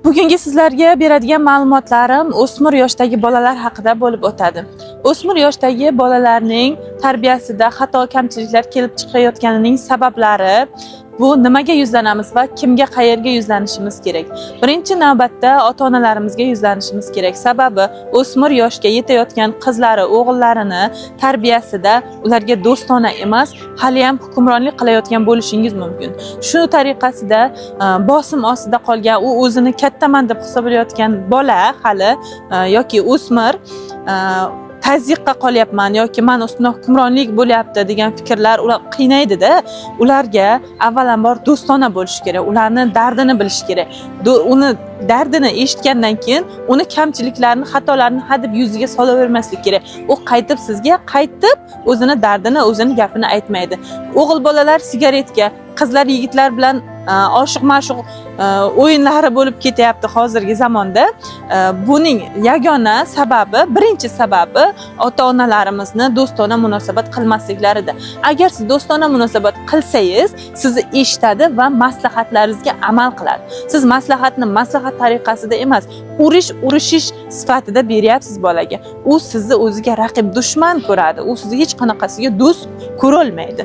Bugungi sizlarga beradigan ma'lumotlarim o'smir yoshdagi bolalar haqida bo'lib o'tadi. O'smir yoshdagi bolalarning tarbiyasida xato kamchiliklar kelib chiqayotganining sabablari, bu nimaga yuzlanamiz va kimga, qayerga yuzlanishimiz kerak? Birinchi navbatda ota-onalarimizga yuzlanishimiz kerak. Sababi o'smir yoshga yetayotgan qizlari, o'g'illarini tarbiyasida ularga do'stona emas, hali ham hukmronlik qilayotgan bo'lishingiz mumkin. Shu tariqasida bosim ostida qolgan, u o'zini kattaman deb hisoblayotgan bola hali yoki o'smir tazyiqqa qolyapman yoki men ustimda hukmronlik bo'lyapti degan fikrlar ular qiynaydi-da. Ularga avvalambor do'stona bo'lish kerak, ularni dardini bilish kerak. Uni dardini eshitgandan keyin uni kamchiliklarini, xatolarni hadeb yuziga solavermaslik kerak. U qaytib sizga o'zini dardini, o'zini gapini aytmaydi. O'g'il bolalar sigaretga, qizlar yigitlar bilan oshiq-ma'shuq o'yinlari bo'lib ketyapti hozirgi zamonda. Buning yagona sababi, birinchi sababi ota-onalarimizni do'stona munosabat qilmasliklaridir. Agar siz do'stona munosabat qilsangiz, sizni eshitadi va maslahatlaringizga amal qiladi. Siz maslahatni maslahat tariqasida emas, urishish sifatida beryapsiz bolaga. U sizni o'ziga raqib, dushman ko'radi. U sizni hech qanaqasiga do'st ko'ra olmaydi.